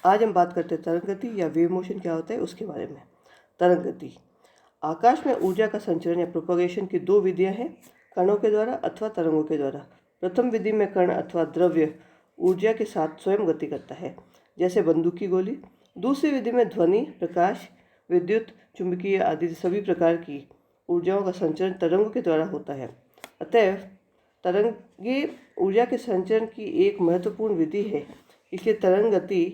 आज हम बात करते हैं तरंग गति या वेव मोशन क्या होता है उसके बारे में। तरंग गति आकाश में ऊर्जा का संचरण या प्रोपगेशन की दो विधियां हैं, कणों के द्वारा अथवा तरंगों के द्वारा। प्रथम विधि में कण अथवा द्रव्य ऊर्जा के साथ स्वयं गति करता है, जैसे बंदूक की गोली। दूसरी विधि में ध्वनि, प्रकाश, विद्युत, चुंबकीय आदि सभी प्रकार की ऊर्जाओं का संचरण तरंगों के द्वारा होता है। अतएव तरंगे ऊर्जा के संचरण की एक महत्वपूर्ण विधि है, इसलिए तरंग गति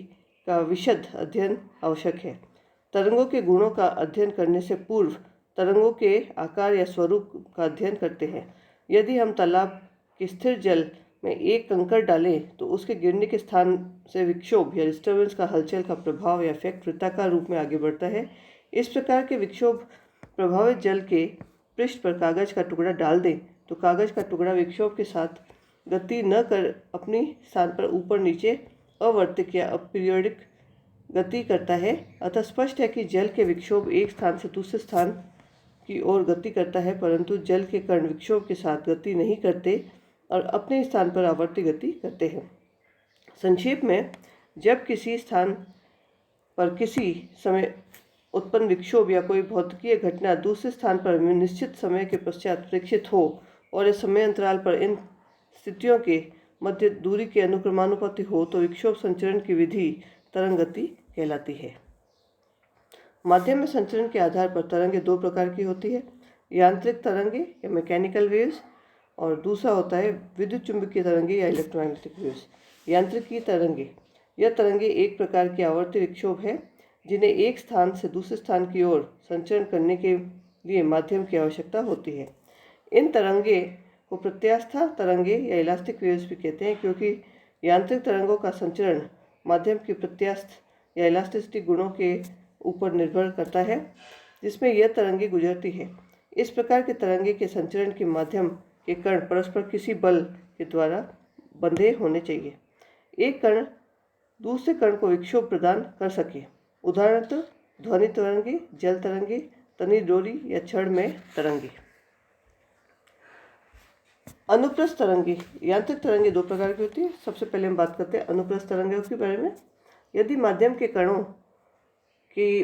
का विशद अध्ययन आवश्यक है। तरंगों के गुणों का अध्ययन करने से पूर्व तरंगों के आकार या स्वरूप का अध्ययन करते हैं। यदि हम तालाब के स्थिर जल में एक कंकड़ डालें तो उसके गिरने के स्थान से विक्षोभ या डिस्टर्बेंस का हलचल का प्रभाव या इफेक्ट वृत्ताकार रूप में आगे बढ़ता है। इस प्रकार के विक्षोभ प्रभावित जल के पृष्ठ पर कागज का टुकड़ा डाल दें तो कागज का टुकड़ा विक्षोभ के साथ गति न कर अपनी स्थान पर ऊपर नीचे अवर्तिक या अपीरियोडिक गति करता है। अतः स्पष्ट है कि जल के विक्षोभ एक स्थान से दूसरे स्थान की ओर गति करता है, परंतु जल के कण विक्षोभ के साथ गति नहीं करते और अपने स्थान पर आवर्ती गति करते हैं। संक्षेप में, जब किसी स्थान पर किसी समय उत्पन्न विक्षोभ या कोई भौतिकीय घटना दूसरे स्थान पर निश्चित समय के पश्चात प्रेक्षित हो और इस समय अंतराल पर इन स्थितियों के मध्य दूरी के अनुक्रमानुपाती हो तो विक्षोभ संचरण की विधि तरंग गति कहलाती है। माध्यम में संचरण के आधार पर तरंगें दो प्रकार की होती है, यांत्रिक तरंगे या मैकेनिकल वेव्स, और दूसरा होता है विद्युत चुंबकीय तरंगे या इलेक्ट्रोमैग्नेटिक वेव्स। यांत्रिकी तरंगे, यह तरंगे एक प्रकार की आवर्ती विक्षोभ है जिन्हें एक स्थान से दूसरे स्थान की ओर संचरण करने के लिए माध्यम की आवश्यकता होती है। इन तरंगे को प्रत्यास्था तरंगे या इलास्टिक वेव्स भी कहते हैं, क्योंकि यांत्रिक तरंगों का संचरण माध्यम की प्रत्यास्थ या इलास्टिसिटी गुणों के ऊपर निर्भर करता है जिसमें यह तरंगे गुजरती है। इस प्रकार के तरंगे के संचरण के माध्यम के कण परस्पर किसी बल के द्वारा बंधे होने चाहिए। एक कण दूसरे कण को विक्षोभ प्रदान कर सके, उदाहरणतः ध्वनि तरंगे, जल तरंगे, तनी डोरी या छड़ में तरंगे। अनुप्रस्थ तरंगे, यांत्रिक तरंगे दो प्रकार की होती है। सबसे पहले हम बात करते हैं अनुप्रस्थ तरंगों के बारे में। यदि माध्यम के कणों की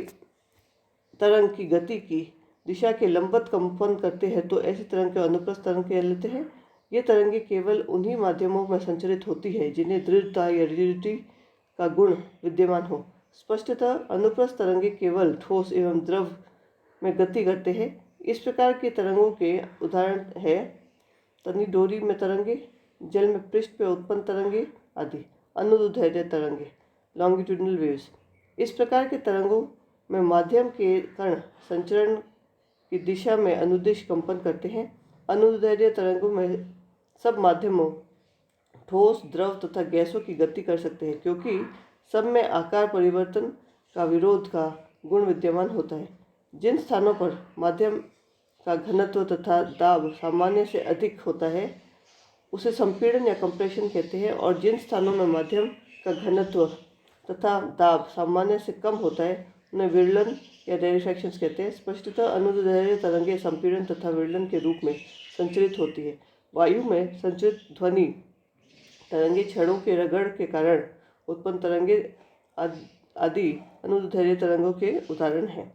तरंग की गति की दिशा के लंबवत कंपन करते हैं तो ऐसी तरंग को अनुप्रस्थ तरंग कह लेते हैं। ये तरंगे केवल उन्हीं माध्यमों में संचरित होती है जिन्हें दृढ़ता या रिजिडिटी का गुण विद्यमान हो। स्पष्टतः अनुप्रस्थ तरंगे केवल ठोस एवं द्रव में गति करते हैं। इस प्रकार की तरंगों के उदाहरण है तनी डोरी में तरंगे, जल में पृष्ठ पर उत्पन्न तरंगे आदि। अनुदैर्ध्य तरंगे, लॉन्गिट्यूडिनल वेव्स। इस प्रकार के तरंगों में माध्यम के कण संचरण की दिशा में अनुदिश कंपन करते हैं। अनुदैर्ध्य तरंगों में सब माध्यमों ठोस, द्रव तथा गैसों की गति कर सकते हैं, क्योंकि सब में आकार परिवर्तन का विरोध का गुण विद्यमान होता है। जिन स्थानों पर माध्यम का घनत्व तथा दाब सामान्य से अधिक होता है उसे संपीड़न या कंप्रेशन कहते हैं, और जिन स्थानों में माध्यम का घनत्व तथा दाब सामान्य से कम होता है उन्हें विरलन या रेरिफैक्शन कहते हैं। स्पष्टतः अनुदैर्ध्य तरंगे संपीड़न तथा विरलन के रूप में संचरित होती है। वायु में संचरित ध्वनि तरंगे, छड़ों के रगड़ के कारण उत्पन्न तरंगे आदि अनुदैर्ध्य तरंगों के उदाहरण हैं।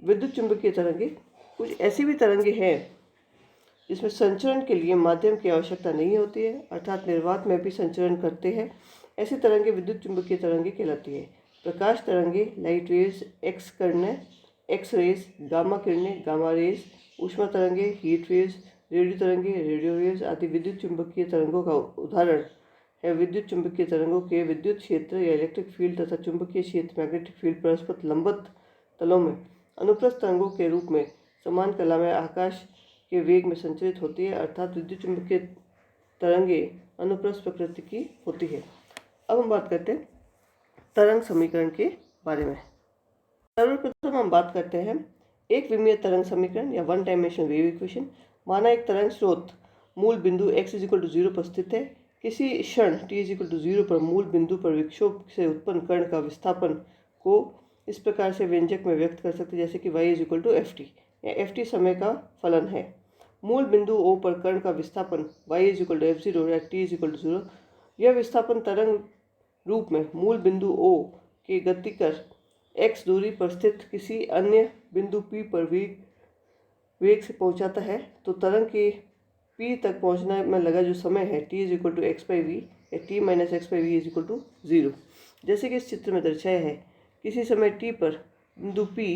विद्युत चुंबकीय तरंगे, कुछ ऐसी भी तरंगे हैं जिसमें संचरण के लिए माध्यम की आवश्यकता नहीं होती है, अर्थात निर्वात में भी संचरण करते हैं। ऐसी तरंगे विद्युत चुंबकीय तरंगे कहलाती है। प्रकाश तरंगे, लाइट वेव्स, एक्स किरणें, एक्स रेज, गामा किरणें, गामा रेज, ऊष्मा तरंगे, हीट वेव्स, रेडियो तरंगे, रेडियो वेव्स आदि विद्युत चुंबकीय तरंगों का उदाहरण है। विद्युत चुंबकीय तरंगों के विद्युत क्षेत्र या इलेक्ट्रिक फील्ड तथा चुंबकीय क्षेत्र मैग्नेटिक फील्ड परस्पर लंबवत तलों में अनुप्रस्थ तरंगों के रूप में समान कला में आकाश के वेग में संचरित होती है, अर्थात विद्युत चुंबकीय तरंगे अनुप्रस्थ प्रकृति की होती है। अब हम बात करते हैं तरंग समीकरण के बारे में। सर्वप्रथम हम बात करते हैं एक विमीय तरंग समीकरण या वन डायमेंशनल वेव इक्वेशन। माना एक तरंग स्रोत मूल बिंदु x=0 पर स्थित है। किसी क्षण t=0 पर मूल बिंदु पर विक्षोभ से उत्पन्न कण का विस्थापन को इस प्रकार से व्यंजक में व्यक्त कर सकते हैं, जैसे कि y=ft या ft समय का फलन है। मूल बिंदु O पर कण का विस्थापन y=f0 या t=0। यह विस्थापन तरंग रूप में मूल बिंदु O के गतिकर x दूरी पर स्थित किसी अन्य बिंदु P पर वेग से पहुंचाता है तो तरंग के P तक पहुंचने में लगा जो समय है t is equal to x by v या t minus x by we is equal to 0। जैसे कि इस चित्र में दर्शाया है, किसी समय t पर बिंदु P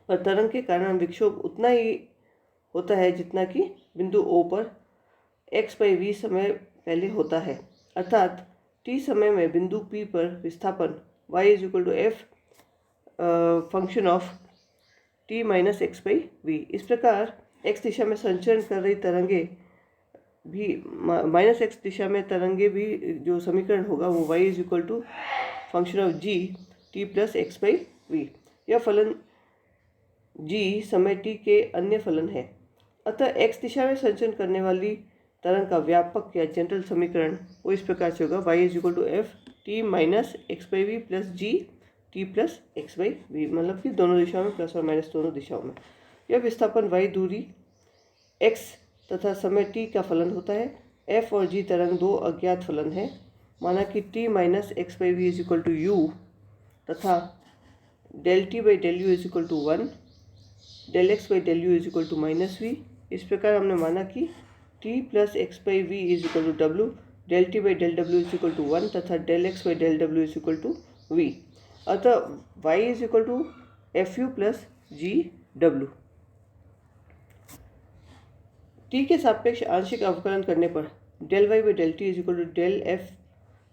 पर तरंग के कारण विक्षोभ उतना ही होता है जितना कि बिंदु O पर x बाई वी समय पहले होता है, अर्थात t समय में बिंदु P पर विस्थापन y is equal to f function of t minus x by v. इस प्रकार x दिशा में संचरण कर रही तरंगे भी माइनस x दिशा में तरंगे भी जो समीकरण होगा वो y is equal to function of g t plus x by v. यह फलन g समय t के अन्य फलन है। अतः x दिशा में संचरण करने वाली तरंग का व्यापक या जनरल समीकरण वो इस प्रकार से होगा, y is equal to f t minus x by v plus g t plus x by v, मतलब कि दोनों दिशाओं में प्लस और माइनस दोनों दिशाओं में। यह विस्थापन y दूरी x तथा समय t का फलन होता है। f और g तरंग दो अज्ञात फलन है। माना कि t minus x by we is equal to U तथा del T by del U is equal to 1, del X by del U is equal to minus V. इस प्रकार हमने माना कि t plus x by we is equal to W, del T by del W is equal to 1 तथा del X by del W is equal to V. अतः y is equal to F you plus ji W. t के सापेक्ष आंशिक अवकलन करने पर del y by del t is equal to del F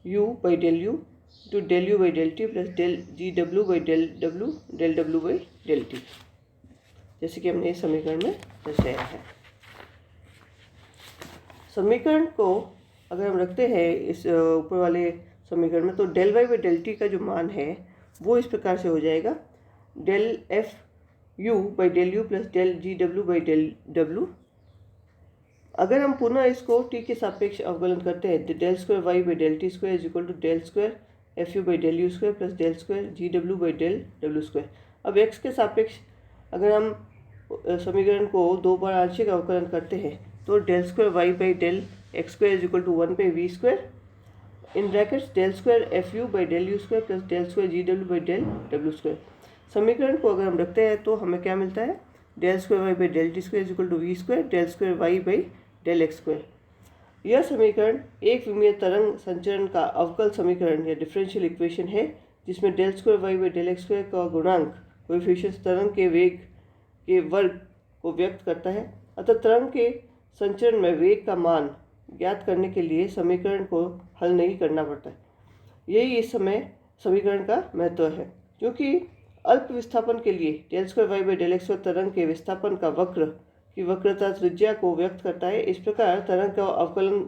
you by del you to del you by del T plus del ji W by del W by del T, जैसे कि हमने इस समीकरण में दर्शाया है। समीकरण को अगर हम रखते हैं इस ऊपर वाले समीकरण में, तो del y by del t का जो मान है वो इस प्रकार से हो जाएगा, del F you by del you plus del ji W by del W. अगर हम पुनः इसको टी के सापेक्ष अवकलन करते हैं तो del square y by del t square is equal to del square F you by del you square plus del square ji W by del W square. अब एक्स के सापेक्ष अगर हम समीकरण को दो बार आंशिक अवकलन करते हैं तो del square y by del x square is equal to 1 by we square in brackets del square F you by del you square plus del square ji W by del W square. समीकरण को अगर हम रखते हैं तो हमें क्या मिलता है, del square y by del t square is equal to v square del square y by del x square. यह समीकरण एक विमीय तरंग संचरण का अवकल समीकरण या डिफरेंशियल इक्वेशन है जिसमें del square y by del x square का गुणांक कोएफिशिएंट तरंग के वेग के वर्ग को व्यक्त करता है। अतः तरंग के संचरण में वेग का मान ज्ञात करने के लिए समीकरण को हल नहीं करना पड़ता है। यही इस समय समीकरण का महत्व है, क्योंकि अल्प विस्थापन के लिए del square y by del x square तरंग के विस्थापन का वक्र की वक्रता त्रिज्या को व्यक्त करता है। इस प्रकार तरंग का अवकलन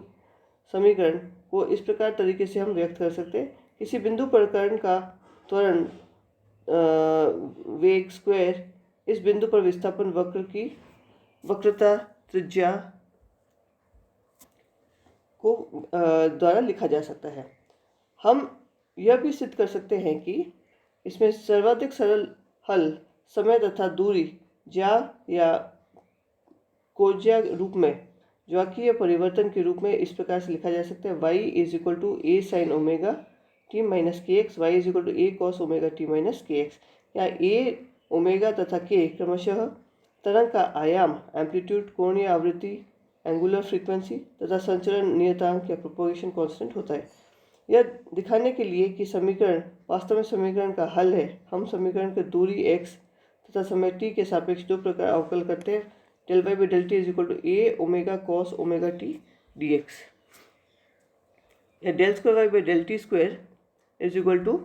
समीकरण को इस प्रकार तरीके से हम व्यक्त कर सकते हैं, किसी बिंदु पर कण का त्वरण वेग स्क्वायर इस बिंदु पर विस्थापन वक्र की वक्रता त्रिज्या को द्वारा लिखा जा सकता है। हम यह भी सिद्ध कर सकते हैं कि इसमें सर्वाधिक सरल हल समय तथा दूरी ज्या या कोज्या रूप में ज्याकीय परिवर्तन के रूप में इस प्रकार से लिखा जा सकता है, y is equal to A sine omega T minus K X, Y is equal to A cos omega T minus K X. या ए ओमेगा तथा के क्रमशः तरंग का आयाम, एम्पलीट्यूड, कोणीय आवृत्ति, एंगुलर फ्रीक्वेंसी तथा संचरण नियतांक या प्रोपोगेशन कांस्टेंट होता है। यह दिखाने के लिए कि समीकरण वास्तव में समीकरण का हल है, हम समीकरण के दूरी x तथा समय t के सापेक्ष दो प्रकार अवकल करते हैं, del y by del t is equal to a omega cos omega t d x, या del square y by del t square is equal to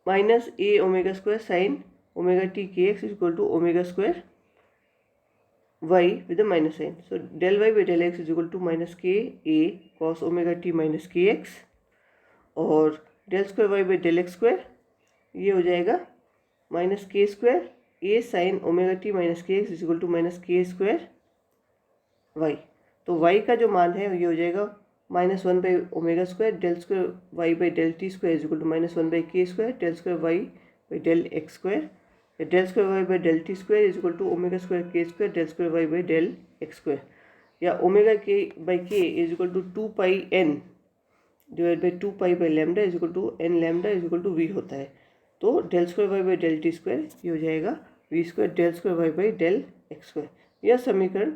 minus a omega square sine omega t k x is equal to omega square y with a minus sign. So del y by del x is equal to minus k a cos omega t minus k x, और del square y by del x square ये हो जाएगा minus k square a sin omega t minus k x is equal to minus k square y। तो y का जो मान है ये हो जाएगा minus 1 by omega square del square y by del t square is equal to minus 1 by k square del square y by del x square, del square y by del t square is equal to omega square k square del square y by del x square, या omega k by k is equal to 2 pi n divide by 2 pi by lambda is equal to n lambda is equal to v होता है। तो del square y by del t square ये हो जाएगा v square del square y by del x square. यह समीकरण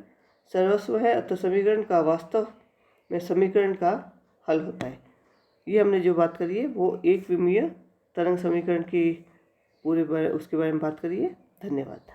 सर्वस्व है, अतः समीकरण का वास्तव में समीकरण का हल होता है। ये हमने जो बात करी है वो एक विमीय तरंग समीकरण की उसके बारे में बात करी है। धन्यवाद।